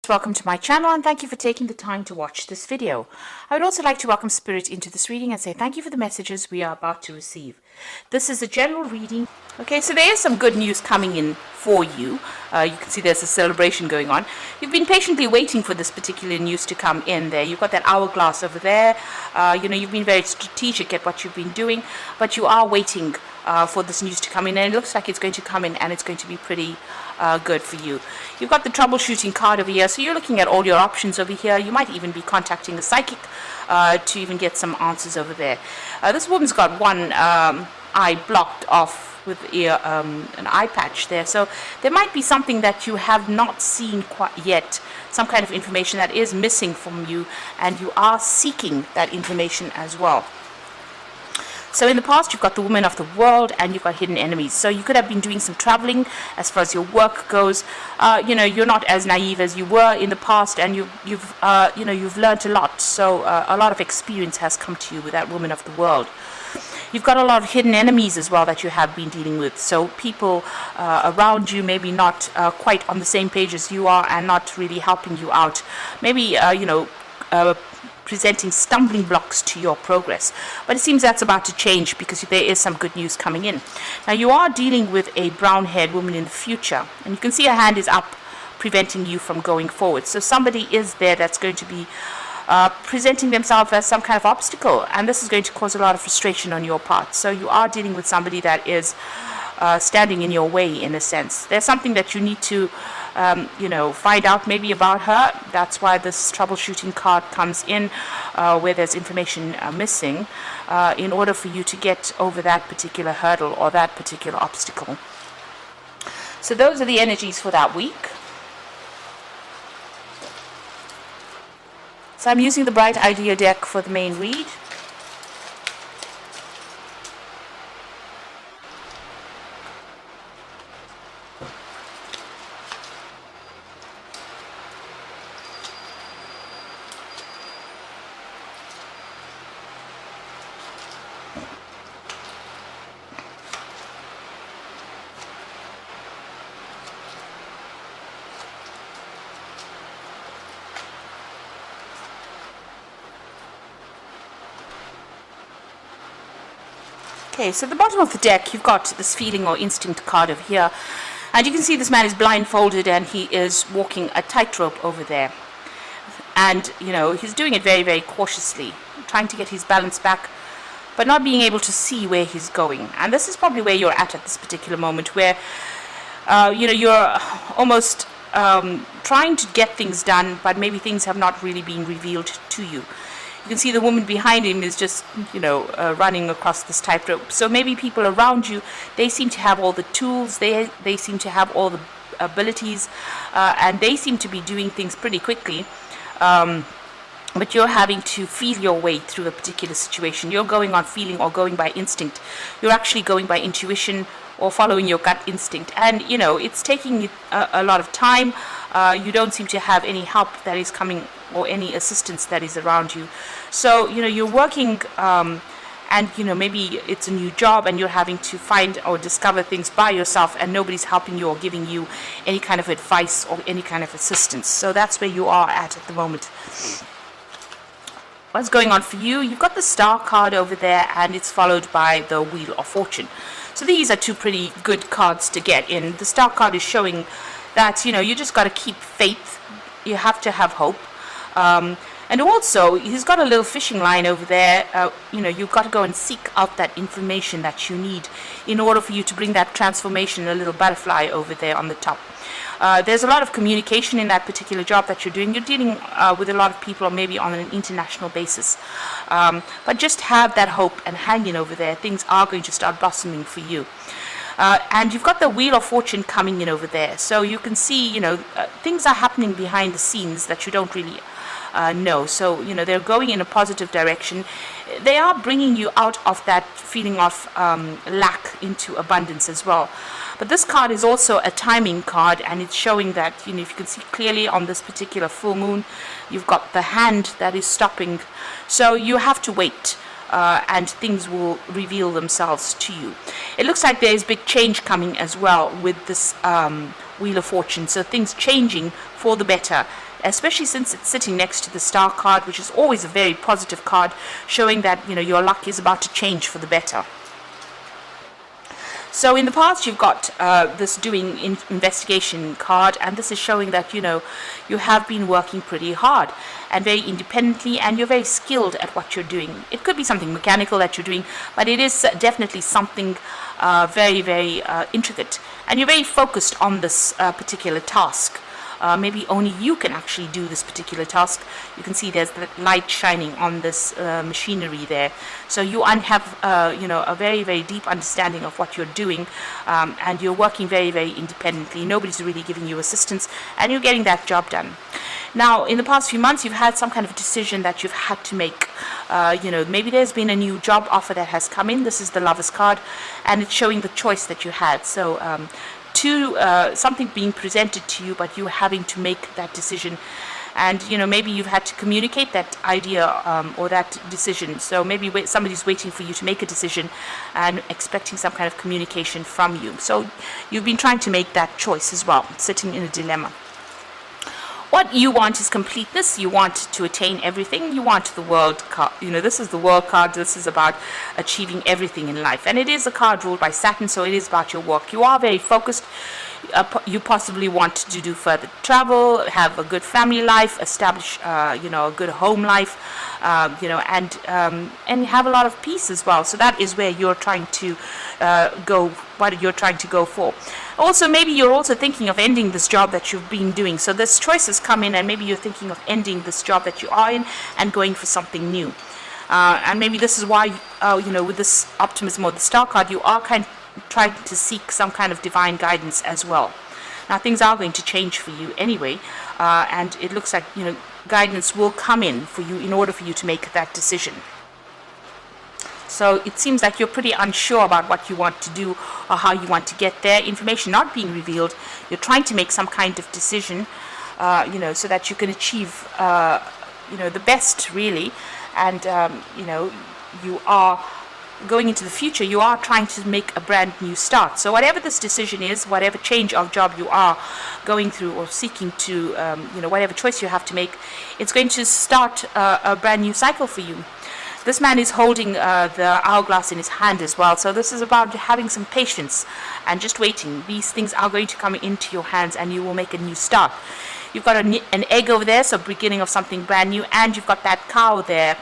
Welcome to my channel and thank you for taking the time to watch this video. I would also like to welcome Spirit into this reading and say thank you for the messages we are about to receive. This is a general reading. Okay, so there is some good news coming in for you. You can see there's a celebration going on. You've been patiently waiting for this particular news to come in there. You've got that hourglass over there. You've been very strategic at what you've been doing, but you are waiting for this news to come in, and it looks like it's going to come in and it's going to be pretty good for you. You've got the troubleshooting card over here, so you're looking at all your options over here. You might even be contacting a psychic to even get some answers over there. This woman's got one eye blocked off with an eye patch there, so there might be something that you have not seen quite yet, some kind of information that is missing from you, and you are seeking that information as well. So in the past, you've got the woman of the world and you've got hidden enemies. So you could have been doing some traveling as far as your work goes. You're not as naive as you were in the past, and you've learned a lot. So a lot of experience has come to you with that woman of the world. You've got a lot of hidden enemies as well that you have been dealing with. So people around you maybe not quite on the same page as you are and not really helping you out. Maybe, presenting stumbling blocks to your progress. But it seems that's about to change because there is some good news coming in. Now you are dealing with a brown-haired woman in the future, and you can see her hand is up preventing you from going forward. So somebody is there that's going to be presenting themselves as some kind of obstacle, and this is going to cause a lot of frustration on your part. So you are dealing with somebody that is standing in your way in a sense. There's something that you need to find out maybe about her. That's why this troubleshooting card comes in, where there's information missing, in order for you to get over that particular hurdle or that particular obstacle. So those are the energies for that week. So I'm using the Bright Idea deck for the main read. Okay, so at the bottom of the deck, you've got this feeling or instinct card over here. And you can see this man is blindfolded and he is walking a tightrope over there. And, he's doing it very, very cautiously, trying to get his balance back, but not being able to see where he's going. And this is probably where you're at this particular moment, where, you're almost trying to get things done, but maybe things have not really been revealed to you. You can see the woman behind him is just, running across this tightrope. So maybe people around you, they seem to have all the tools, they seem to have all the abilities, and they seem to be doing things pretty quickly. But you're having to feel your way through a particular situation. You're going on feeling or going by instinct. You're actually going by intuition or following your gut instinct. And, it's taking a lot of time. You don't seem to have any help that is coming or any assistance that is around you. So, you're working and, maybe it's a new job and you're having to find or discover things by yourself, and nobody's helping you or giving you any kind of advice or any kind of assistance. So that's where you are at the moment. What's going on for you? You've got the Star card over there, and it's followed by the Wheel of Fortune. So these are two pretty good cards to get in. The Star card is showing that, you just got to keep faith. You have to have hope. And also, he's got a little fishing line over there. You've got to go and seek out that information that you need in order for you to bring that transformation, a little butterfly over there on the top. There's a lot of communication in that particular job that you're doing. You're dealing with a lot of people, or maybe on an international basis. But just have that hope and hang in over there. Things are going to start blossoming for you. And you've got the Wheel of Fortune coming in over there. So you can see, things are happening behind the scenes that you don't really know. So, they're going in a positive direction. They are bringing you out of that feeling of lack into abundance as well. But this card is also a timing card, and it's showing that, if you can see clearly on this particular full moon, you've got the hand that is stopping. So you have to wait. And things will reveal themselves to you. It looks like there is big change coming as well with this Wheel of Fortune. So things changing for the better, especially since it's sitting next to the Star card, which is always a very positive card, showing that, you know, your luck is about to change for the better. So in the past, you've got this doing investigation card, and this is showing that, you know, you have been working pretty hard and very independently, and you're very skilled at what you're doing. It could be something mechanical that you're doing, but it is definitely something very, very intricate, and you're very focused on this particular task. Maybe only you can actually do this particular task. You can see there's the light shining on this machinery there. So you have, you know, a very, very deep understanding of what you're doing, and you're working very, very independently. Nobody's really giving you assistance, and you're getting that job done. Now, in the past few months, you've had some kind of decision that you've had to make. You know, maybe there's been a new job offer that has come in. This is the Lover's card, and it's showing the choice that you had. So, something being presented to you, but you having to make that decision, and you know, maybe you've had to communicate that idea or that decision. So maybe somebody's waiting for you to make a decision and expecting some kind of communication from you. So you've been trying to make that choice as well, sitting in a dilemma. What you want is completeness. You want to attain everything. You want the world card. You know, this is the world card. This is about achieving everything in life. And it is a card ruled by Saturn, so it is about your work. You are very focused. You possibly want to do further travel, have a good family life, establish, you know, a good home life, you know, and have a lot of peace as well. So that is where you're trying to go, what you're trying to go for. Also, maybe you're also thinking of ending this job that you've been doing. So this choices come in, and maybe you're thinking of ending this job that you are in and going for something new. And maybe this is why, you know, with this optimism or the Star card, you are kind of trying to seek some kind of divine guidance as well. Now, things are going to change for you anyway, and it looks like, you know, guidance will come in for you in order for you to make that decision. So it seems like you're pretty unsure about what you want to do or how you want to get there. Information not being revealed. You're trying to make some kind of decision, you know, so that you can achieve, you know, the best really. And, you know, you are going into the future. You are trying to make a brand new start. So whatever this decision is, whatever change of job you are going through or seeking to, you know, whatever choice you have to make, it's going to start a brand new cycle for you. This man is holding the hourglass in his hand as well. So this is about having some patience and just waiting. These things are going to come into your hands, and you will make a new start. You've got an egg over there, so beginning of something brand new, and you've got that cow there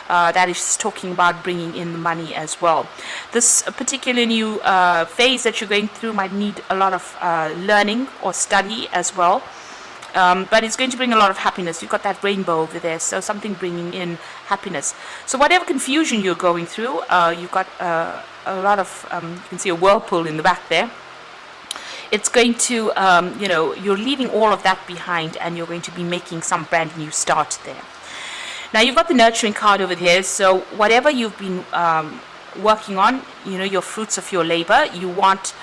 that is talking about bringing in the money as well. This particular new phase that you're going through might need a lot of learning or study as well. But it's going to bring a lot of happiness. You've got that rainbow over there, so something bringing in happiness. So whatever confusion you're going through, you've got a lot of, you can see a whirlpool in the back there. It's going to, you know, you're leaving all of that behind, and you're going to be making some brand new start there. Now, you've got the nurturing card over here, so whatever you've been working on, you know, your fruits of your labor, you want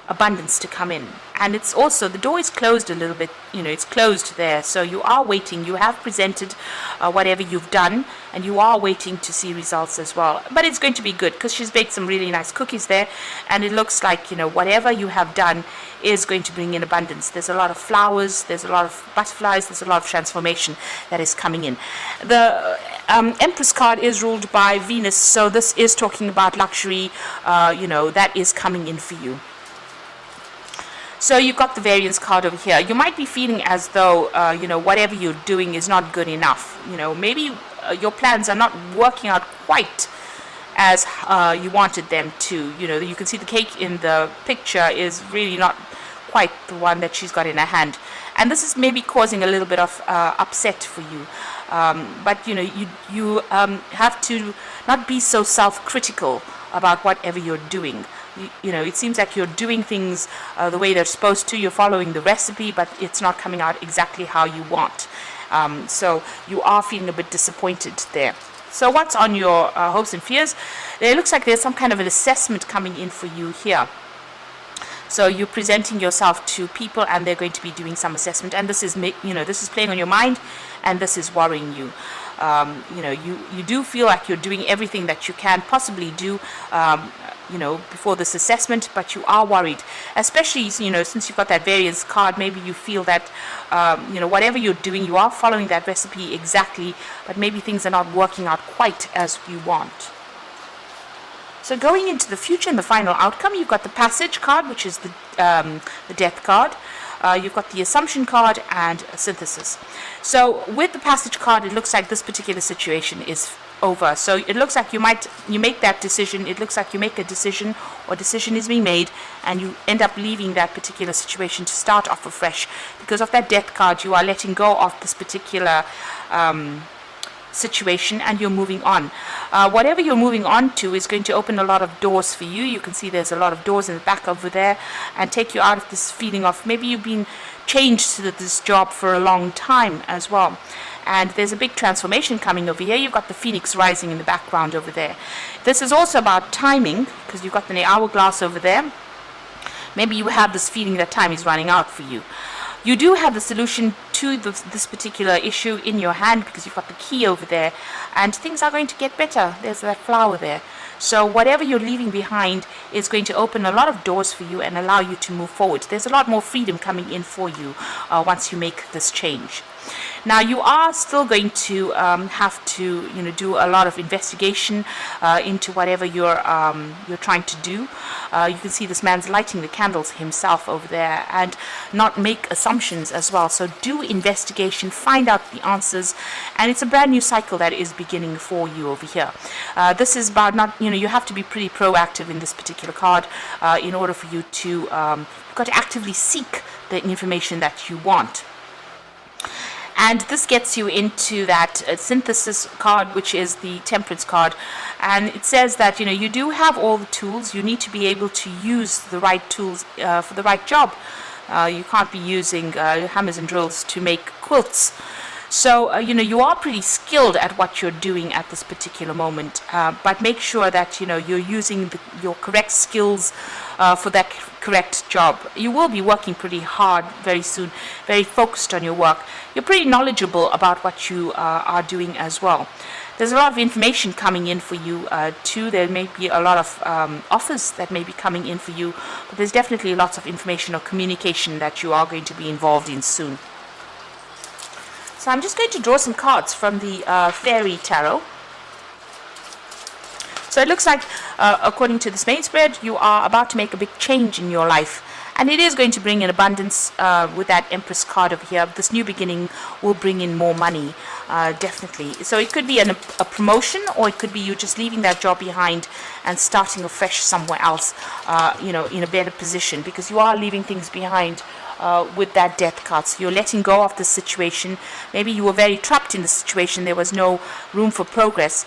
abundance to come in. And it's also, the door is closed a little bit, you know, it's closed there, so you are waiting. You have presented whatever you've done, and you are waiting to see results as well. But it's going to be good, because she's baked some really nice cookies there, and it looks like, you know, whatever you have done is going to bring in abundance. There's a lot of flowers, there's a lot of butterflies, there's a lot of transformation that is coming in. The Empress card is ruled by Venus, so this is talking about luxury, you know, that is coming in for you. So you've got the variance card over here. You might be feeling as though, you know, whatever you're doing is not good enough. You know, maybe your plans are not working out quite as you wanted them to. You know, you can see the cake in the picture is really not quite the one that she's got in her hand. And this is maybe causing a little bit of upset for you. But, you know, you have to not be so self-critical about whatever you're doing. You know, it seems like you're doing things the way they're supposed to. You're following the recipe, but it's not coming out exactly how you want. So you are feeling a bit disappointed there. So what's on your hopes and fears? It looks like there's some kind of an assessment coming in for you here. So you're presenting yourself to people, and they're going to be doing some assessment. And this is, you know, this is playing on your mind, and this is worrying you. You know, you do feel like you're doing everything that you can possibly do. before this assessment, but you are worried, especially, since you've got that variance card. Maybe you feel that, whatever you're doing, you are following that recipe exactly, but maybe things are not working out quite as you want. So going into the future and the final outcome, you've got the passage card, which is the death card. You've got the assumption card and a synthesis. So with the passage card, it looks like this particular situation is over. So it looks like you make that decision. It looks like you make a decision, or decision is being made, and you end up leaving that particular situation to start off afresh. Because of that death card, you are letting go of this particular situation, and you're moving on. Whatever you're moving on to is going to open a lot of doors for you. You can see there's a lot of doors in the back over there, and take you out of this feeling of maybe you've been changed to this job for a long time as well. And there's a big transformation coming over here. You've got the phoenix rising in the background over there. This is also about timing, because you've got the hourglass over there. Maybe you have this feeling that time is running out for you. You do have the solution to this particular issue in your hand, because you've got the key over there, and things are going to get better. There's that flower there. So whatever you're leaving behind is going to open a lot of doors for you and allow you to move forward. There's a lot more freedom coming in for you once you make this change. Now, you are still going to have to, do a lot of investigation into whatever you're trying to do. You can see this man's lighting the candles himself over there, and not make assumptions as well. So do investigation, find out the answers, and it's a brand new cycle that is beginning for you over here. This is about you have to be pretty proactive in this particular card in order for you to, you've got to actively seek the information that you want. And this gets you into that synthesis card, which is the temperance card. And it says that, you do have all the tools. You need to be able to use the right tools for the right job. You can't be using hammers and drills to make quilts. So, you are pretty skilled at what you're doing at this particular moment. But make sure that, you're using your correct skills for that correct job. You will be working pretty hard very soon, very focused on your work. You're pretty knowledgeable about what you are doing as well. There's a lot of information coming in for you too. There may be a lot of offers that may be coming in for you, but there's definitely lots of information or communication that you are going to be involved in soon. So I'm just going to draw some cards from the Fairy Tarot. So it looks like, according to this main spread, you are about to make a big change in your life. And it is going to bring in abundance with that Empress card over here. This new beginning will bring in more money, definitely. So it could be a promotion, or it could be you just leaving that job behind and starting afresh somewhere else, in a better position, because you are leaving things behind with that death card. So you're letting go of the situation. Maybe you were very trapped in the situation. There was no room for progress.